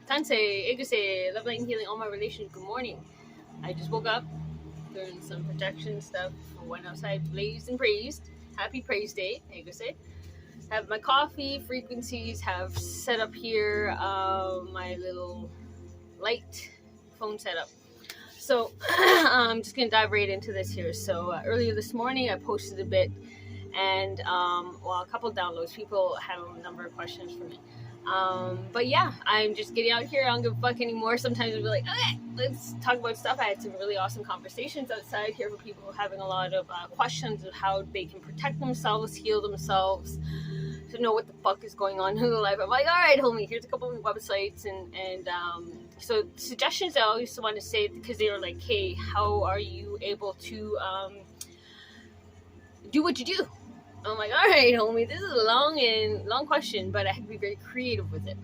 Tansei, Igase, Love Light and Healing, all my relations, good morning. I just woke up, doing some protection stuff, went outside, blazed and praised. Happy Praise Day, Igase. Have my coffee, frequencies, have set up here my little light phone setup. So I'm just gonna dive right into this here. So earlier this morning I posted a bit, and a couple downloads. People have a number of questions for me. But yeah, I'm just getting out here. I don't give a fuck anymore. Sometimes I'll be like, okay, let's talk about stuff. I had some really awesome conversations outside here with people having a lot of questions of how they can protect themselves, heal themselves, to know what the fuck is going on in their life. I'm like, all right, homie, here's a couple of websites and so suggestions I always want to say, because they were like, hey, how are you able to do what you do? I'm like, all right, homie, this is a long question, but I had to be very creative with it.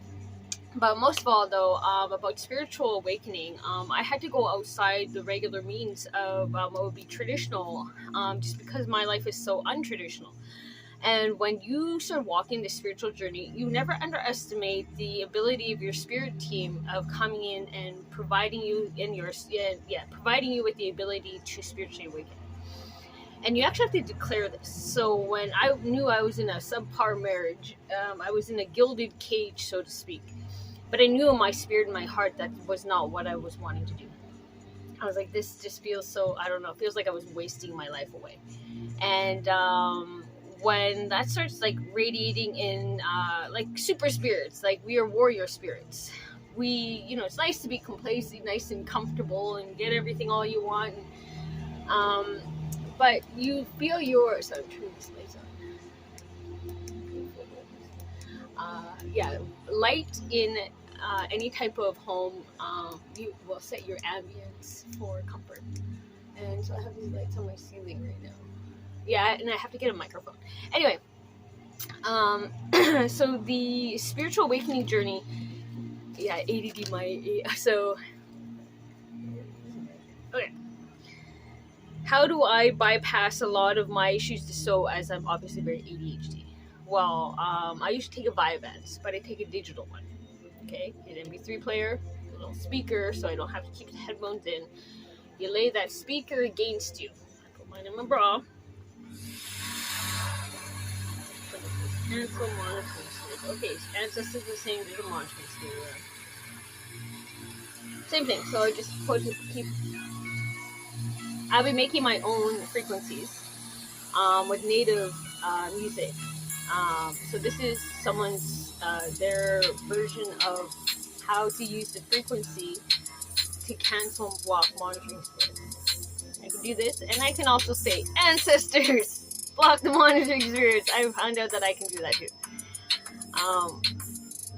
But most of all, though, about spiritual awakening, I had to go outside the regular means of what would be traditional, just because my life is so untraditional. And when you start walking the spiritual journey, you never underestimate the ability of your spirit team of coming in and providing you providing you with the ability to spiritually awaken. And you actually have to declare this. So when I knew I was in a subpar marriage, I was in a gilded cage, so to speak. But I knew in my spirit and my heart that was not what I was wanting to do. I was like, this just feels so, I don't know, it feels like I was wasting my life away. And when that starts like radiating in like super spirits, like we are warrior spirits. We, it's nice to be complacent, nice and comfortable and get everything all you want. But you feel yours. So I'm turning this light on. Light in any type of home, you will set your ambience for comfort. And so I have these lights on my ceiling right now. Yeah, and I have to get a microphone. Anyway, so the spiritual awakening journey, ADD, so, okay. How do I bypass a lot of my issues as I'm obviously very ADHD? Well, I used to take a Vyvanse, but I take a digital one, okay? An MP3 player, a little speaker, so I don't have to keep the headphones in. You lay that speaker against you. I put mine in my bra. Cancel monitoring state. Okay, Ancestors is saying there's a monitoring state there. Same thing, so I just I'll be making my own frequencies with native music. So this is someone's, their version of how to use the frequency to cancel and block monitoring spirits. I can do this, and I can also say, ancestors, block the monitoring spirits. I found out that I can do that too.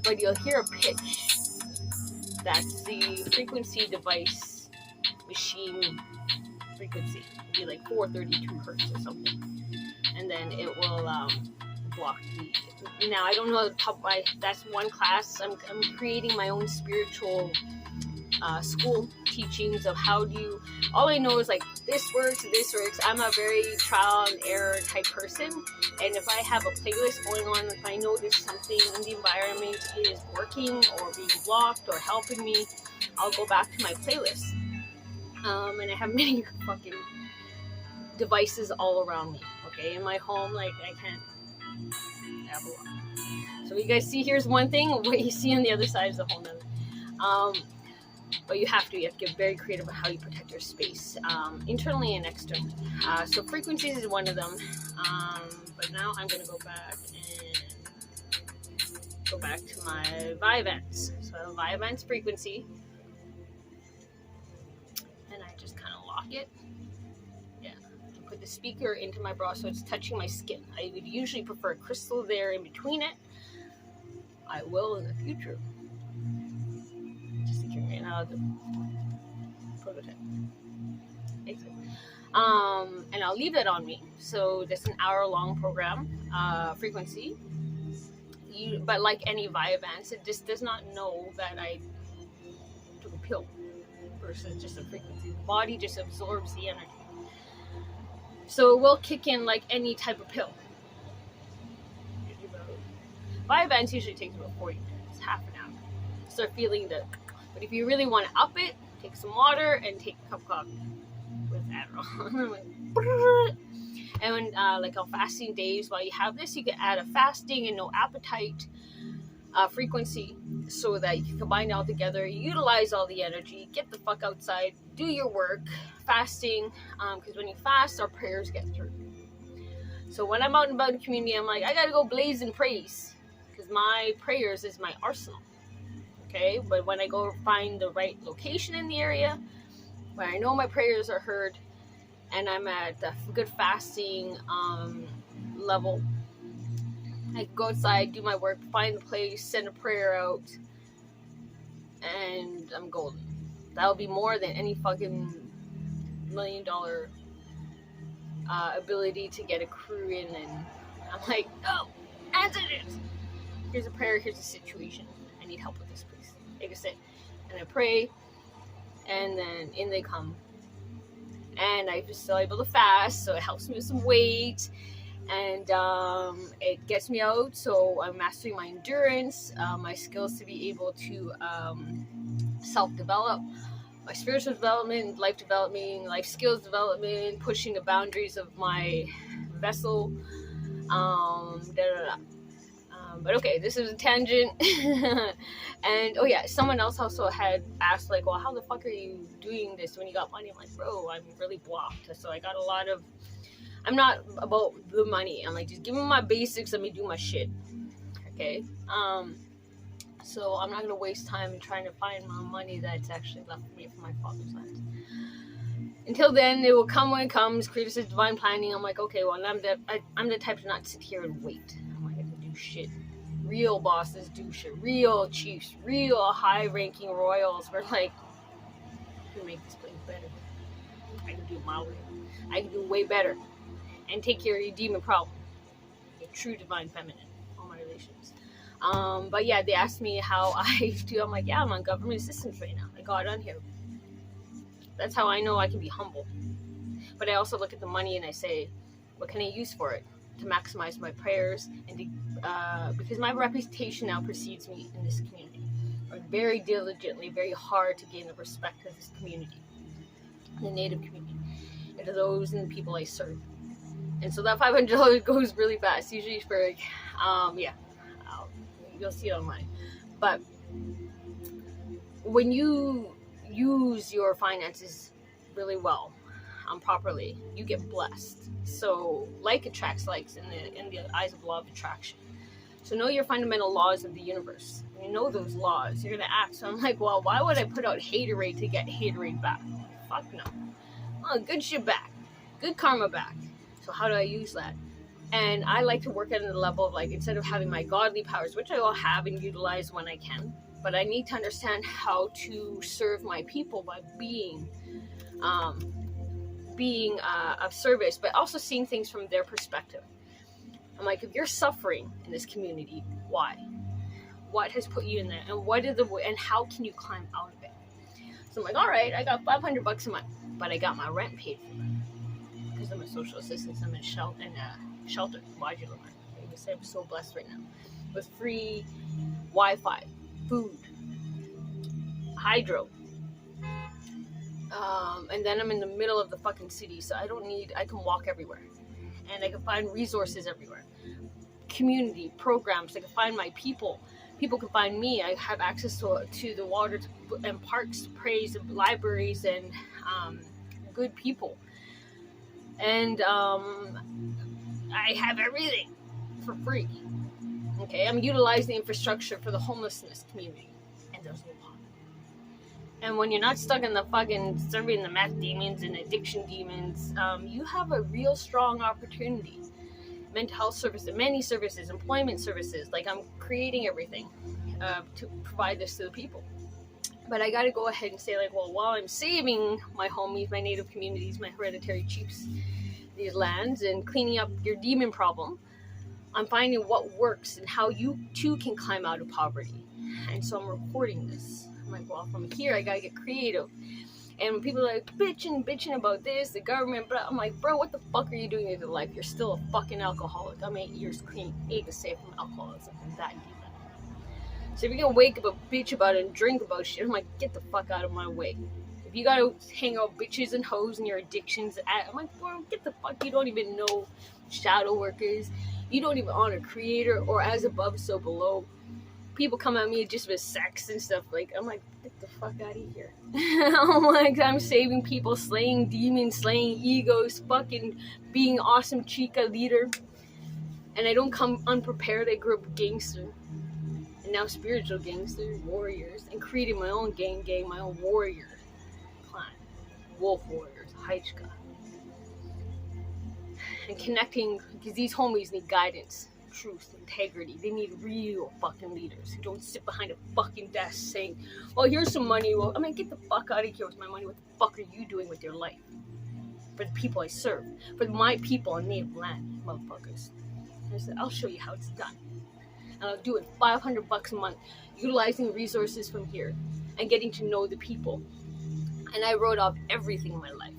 But you'll hear a pitch. That's the frequency device machine frequency. It'll be like 432 hertz or something. And then it will block the... Now, I don't know that's one class. I'm creating my own spiritual school teachings of how do you... All I know is like, this works. I'm a very trial and error type person. And if I have a playlist going on, if I notice something in the environment is working or being blocked or helping me, I'll go back to my playlist. And I have many fucking devices all around me, okay? In my home, like, I can't have a lot. So what you guys see here's one thing, what you see on the other side is a whole nother. But you have to get very creative about how you protect your space, internally and externally. So frequencies is one of them. But now I'm going to go back to my Vyvanse. So I have a Vyvanse frequency. And I just kind of lock it. Yeah. And put the speaker into my bra so it's touching my skin. I would usually prefer a crystal there in between it. I will in the future. Just thinking right now, the prototype. And I'll leave that on me. So that's an hour-long program, frequency. But like any Vyvanse, it just does not know that I took a pill versus just a frequency. The body just absorbs the energy. So it will kick in like any type of pill. Vyvanse usually takes about 40 minutes, half an hour. start feeling the. But if you really want to up it, take some water and take a cup of coffee with Adderall. And when, like on fasting days, while you have this, you can add a fasting and no appetite frequency so that you can combine it all together, utilize all the energy, get the fuck outside, do your work, fasting, because when you fast, our prayers get through. So when I'm out and about in the community, I'm like, I gotta go blaze and praise, because my prayers is my arsenal. Okay, but when I go find the right location in the area, where I know my prayers are heard, and I'm at a good fasting level, I can go outside, do my work, find a place, send a prayer out, and I'm golden. That'll be more than any fucking $1 million ability to get a crew in. And I'm like, no, answer this. Here's a prayer, here's a situation. I need help with this, please. Like I said, and I pray, and then in they come. And I'm still able to fast, so it helps me with some weight. And it gets me out, so I'm mastering my endurance, my skills to be able to self-develop, my spiritual development, life development, life skills development, pushing the boundaries of my vessel, but okay, this is a tangent. And oh yeah, someone else also had asked, like, well, how the fuck are you doing this when you got money? I'm like, bro, I'm really blocked, so I got a lot of, I'm not about the money. I'm like, just give me my basics, let me do my shit. Okay? So I'm not gonna waste time trying to find my money that's actually left for me from my father's land. Until then, it will come when it comes. Creator says divine planning. I'm like, okay, well, I'm the type to not sit here and wait. I'm not gonna do shit. Real bosses do shit. Real chiefs, real high-ranking royals. We're like, I can make this place better. I can do it my way. I can do it way better. And take care of your demon problem. A true divine feminine. All my relations. But yeah, they asked me how I do. I'm like, yeah, I'm on government assistance right now. I got on here. That's how I know I can be humble. But I also look at the money and I say, what can I use for it? To maximize my prayers and to, because my reputation now precedes me in this community. I work very diligently, very hard to gain the respect of this community. The Native community. And to those and the people I serve. And so that $500 goes really fast. Usually for, yeah, you'll see it online. But when you use your finances really well, properly, you get blessed. So like attracts likes in the eyes of law of attraction. So know your fundamental laws of the universe. When you know those laws, you're gonna act. So I'm like, well, why would I put out haterade to get haterade back? Fuck no. Oh, good shit back. Good karma back. So how do I use that? And I like to work at the level of, like, instead of having my godly powers, which I will have and utilize when I can, but I need to understand how to serve my people by being of service, but also seeing things from their perspective. I'm like, if you're suffering in this community, why? What has put you in there? And how can you climb out of it? So I'm like, all right, I got $500 a month, but I got my rent paid for. Because I'm a social assistant, I'm in shelter, modular. Like I said, I'm so blessed right now with free Wi-Fi, food, hydro, and then I'm in the middle of the fucking city, so I can walk everywhere, and I can find resources everywhere, community programs. I can find my people can find me. I have access to the water and parks, praise, and libraries, and good people. And I have everything for free. Okay, I'm utilizing the infrastructure for the homelessness community, and there's a lot. And when you're not stuck in the fucking serving the meth demons and addiction demons, you have a real strong opportunity. Mental health services, many services, employment services. Like, I'm creating everything to provide this to the people. But I gotta go ahead and say, like, well, while I'm saving my homies, my native communities, my hereditary chiefs, these lands, and cleaning up your demon problem, I'm finding what works and how you too can climb out of poverty. And so I'm recording this. I'm like, well, from here, I gotta get creative. And when people are like, bitching about this, the government, but I'm like, bro, what the fuck are you doing with your life? You're still a fucking alcoholic. I'm 8 years clean, 8 to save from alcoholism and that demon. So if you're gonna wake up a bitch about it and drink about shit, I'm like, get the fuck out of my way. If you gotta hang out bitches and hoes and your addictions, I'm like, bro, get the fuck. You don't even know shadow workers. You don't even honor creator or as above, so below. People come at me just with sex and stuff. Like, I'm like, get the fuck out of here. I'm like, I'm saving people, slaying demons, slaying egos, fucking being awesome chica leader. And I don't come unprepared. I grew up gangster. And now spiritual gangsters, warriors, and created my own gang, my own warrior clan. Wolf warriors, Haichka. And connecting, because these homies need guidance, truth, integrity. They need real fucking leaders who don't sit behind a fucking desk saying, well, here's some money. Well, I mean, get the fuck out of here with my money. What the fuck are you doing with your life? For the people I serve. For my people on native land, motherfuckers. And I said, I'll show you how it's done. And I'll do it $500 a month, utilizing resources from here and getting to know the people. And I wrote off everything in my life.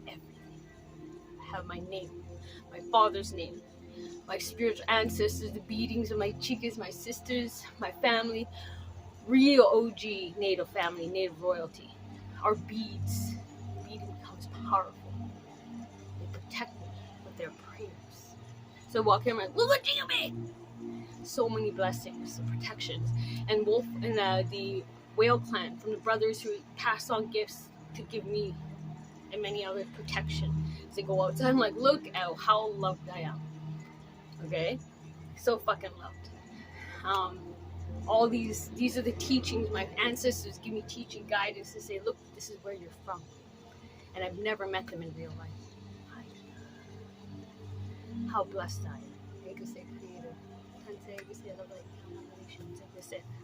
Everything. I have my name, my father's name, my spiritual ancestors, the beatings of my chicas, my sisters, my family, real OG native family, native royalty. Our beads. The beading becomes powerful. They protect me with their prayers. So I walk in, I'm like, look what you made! So many blessings and protections. And Wolf and the Whale Clan, from the brothers who passed on gifts to give me and many other protection as they go outside. I'm like, look at how loved I am. Okay? So fucking loved. All these are the teachings my ancestors give me, teaching guidance to say, look, this is where you're from. And I've never met them in real life. How blessed I am.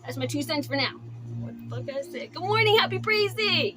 That's my 2 cents for now. What the fuck I said? Good morning, happy praise day!